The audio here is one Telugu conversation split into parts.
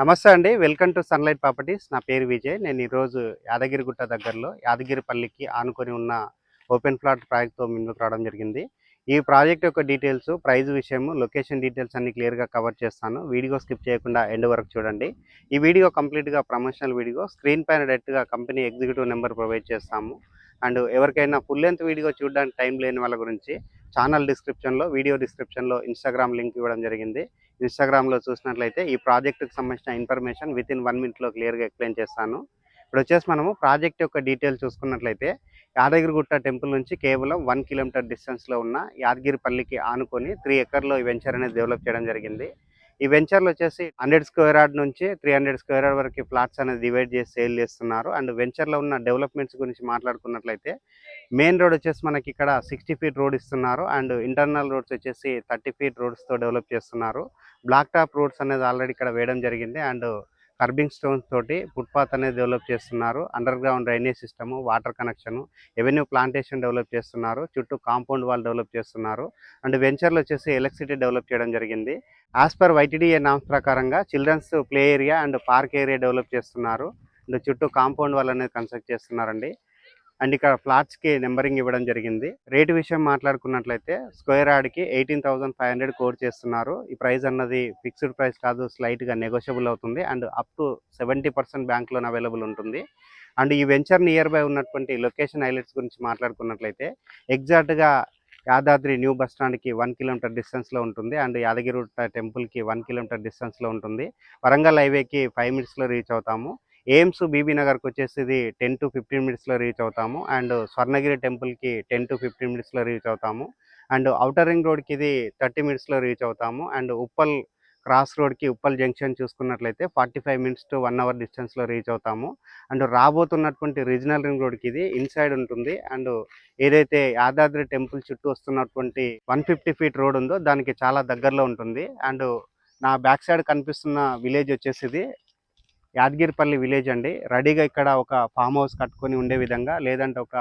నమస్తే అండి. Welcome to sunlight properties. నా పేరు విజయ్. నేను ఈరోజు యాదగిరిగుట్ట దగ్గరలో యాదగిరిపల్లికి ఆనుకొని ఉన్న ఓపెన్ ప్లాట్ ప్రాజెక్ట్‌తో ముందుకు రావడం జరిగింది. ఈ ప్రాజెక్ట్ యొక్క డీటెయిల్స్, ప్రైస్ విషయము, లొకేషన్ డీటెయిల్స్ అన్నీ క్లియర్‌గా కవర్ చేస్తాను. వీడియో స్కిప్ చేయకుండా ఎండ్ వరకు చూడండి. ఈ వీడియో కంప్లీట్‌గా ప్రమోషనల్ వీడియో. స్క్రీన్ పైన డైరెక్ట్‌గా కంపెనీ ఎగ్జిక్యూటివ్ నెంబర్ ప్రొవైడ్ చేస్తాము. అండ్ ఎవరికైనా ఫుల్ లెంత్ వీడియో చూడడానికి టైం లేని వాళ్ళ గురించి ఛానల్ డిస్క్రిప్షన్‌లో, వీడియో డిస్క్రిప్షన్‌లో ఇన్‌స్టాగ్రామ్ లింక్ ఇవ్వడం జరిగింది. ఇన్‌స్టాగ్రామ్‌లో చూసినట్లయితే ఈ ప్రాజెక్ట్‌కి సంబంధించిన ఇన్ఫర్మేషన్ వితిన్ 1 మినిట్‌లో క్లియర్‌గా ఎక్స్‌ప్లెయిన్ చేస్తాను. ఇప్పుడొచ్చేసి మనము ప్రాజెక్ట్ యొక్క డీటెయిల్స్ చూసుకున్నట్లయితే యాదగిరిగుట్ట టెంపుల్ నుంచి కేవలం 1 కిలోమీటర్ డిస్టెన్స్‌లో ఉన్న యాదగిరిపల్లికి ఆనుకొని 3 ఎకర్‌లో ఈ వెంచర్ అనేది డెవలప్ చేయడం జరిగింది. ఈ వెంచర్‌లో వచ్చేసి 100 స్క్వేర్ యార్డ్ నుంచి 300 స్క్వేర్ యార్డ్ వరకు ఫ్లాట్స్ అనేది డివైడ్ చేసి సేల్ చేస్తున్నారు. అండ్ వెంచర్‌లో ఉన్న డెవలప్‌మెంట్స్ గురించి మాట్లాడుకున్నట్లయితే మెయిన్ రోడ్ వచ్చేసి మనకి ఇక్కడ 60 ఫీట్ రోడ్ ఇస్తున్నారు. అండ్ ఇంటర్నల్ రోడ్స్ వచ్చేసి 30 ఫీట్ రోడ్స్‌తో డెవలప్ చేస్తున్నారు. బ్లాక్ టాప్ రోడ్స్ అనేది ఆల్రెడీ ఇక్కడ వేయడం జరిగింది. అండ్ కర్బింగ్ స్టోన్స్ తోటి ఫుట్‌పాత్ అనేది డెవలప్ చేస్తున్నారు. Underground drainage system, water connection, avenue plantation develop చేస్తున్నారు. చుట్టూ కాంపౌండ్ వాల్ డెవలప్ చేస్తున్నారు. అండ్ వెంచర్‌లో వచ్చేసి ఎలక్ట్రిసిటీ డెవలప్ చేయడం జరిగింది. యాజ్ పర్ వైటీడీఏ నామ్స్ ప్రకారంగా children's play area and park area develop చేస్తున్నారు. అండ్ చుట్టూ కాంపౌండ్ వాల్ అనేది కన్స్ట్రక్ట్ చేస్తున్నారండి. అండ్ ఇక్కడ ఫ్లాట్స్‌కి నెంబరింగ్ ఇవ్వడం జరిగింది. రేటు విషయం మాట్లాడుకున్నట్లయితే స్క్వేర్ యార్డ్‌కి 18,500 కోట్ చేస్తున్నారు. ఈ ప్రైస్ అన్నది ఫిక్స్డ్ ప్రైస్ కాదు, స్లైట్‌గా నెగోషియబుల్ అవుతుంది. And up to 70% bank loan available ఉంటుంది. అండ్ ఈ వెంచర్ నియర్ బై ఉన్నటువంటి లొకేషన్ హైలైట్స్ గురించి మాట్లాడుకున్నట్లయితే ఎగ్జాక్ట్‌గా యాదాద్రి న్యూ బస్ స్టాండ్‌కి 1 కిలోమీటర్ డిస్టెన్స్‌లో ఉంటుంది. అండ్ యాదగిరిగుట్ట టెంపుల్‌కి 1 కిలోమీటర్ డిస్టెన్స్‌లో ఉంటుంది. వరంగల్ హైవేకి 5 మినిట్స్‌లో రీచ్ అవుతాము. ఎయిమ్స్ బీబీ నగర్కి వచ్చేసి ఇది 10-15 మినిట్స్‌లో రీచ్ అవుతాము. అండ్ స్వర్ణగిరి టెంపుల్‌కి 10-15 మినిట్స్‌లో రీచ్ అవుతాము. అండ్ ఔటర్ రింగ్ రోడ్‌కి ఇది 30 మినిట్స్‌లో రీచ్ అవుతాము. అండ్ ఉప్పల్ క్రాస్ రోడ్‌కి ఉప్పల్ జంక్షన్ చూసుకున్నట్లయితే 45 మినిట్స్ టు 1 అవర్ డిస్టెన్స్‌లో రీచ్ అవుతాము. అండ్ రాబోతున్నటువంటి రీజనల్ రింగ్ రోడ్‌కి ఇది ఇన్సైడ్ ఉంటుంది. అండ్ ఏదైతే యాదాద్రి టెంపుల్ చుట్టూ వస్తున్నటువంటి 150 ఫీట్ రోడ్ ఉందో దానికి చాలా దగ్గరలో ఉంటుంది. అండ్ నా బ్యాక్ సైడ్ కనిపిస్తున్న విలేజ్ వచ్చేసి ఇది యాదగిరిపల్లి విలేజ్ అండి. రెడీగా ఇక్కడ ఒక ఫామ్ హౌస్ కట్టుకొని ఉండే విధంగా, లేదంటే ఒక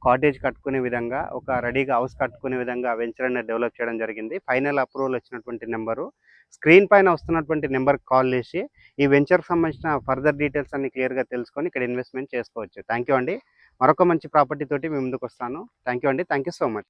కాటేజ్ కట్టుకునే విధంగా, ఒక రెడీగా హౌస్ కట్టుకునే విధంగా వెంచర్ అనేది డెవలప్ చేయడం జరిగింది. ఫైనల్ అప్రూవల్ వచ్చినటువంటి నెంబరు స్క్రీన్ పైన వస్తున్నటువంటి నెంబర్కి కాల్ చేసి ఈ వెంచర్కి సంబంధించిన ఫర్దర్ డీటెయిల్స్ అన్ని క్లియర్‌గా తెలుసుకొని ఇక్కడ ఇన్వెస్ట్మెంట్ చేసుకోవచ్చు. థ్యాంక్ యూ అండి. మరొక మంచి ప్రాపర్టీ తోటి మీ ముందుకు వస్తాను. థ్యాంక్ యూ అండి. Thank you so much.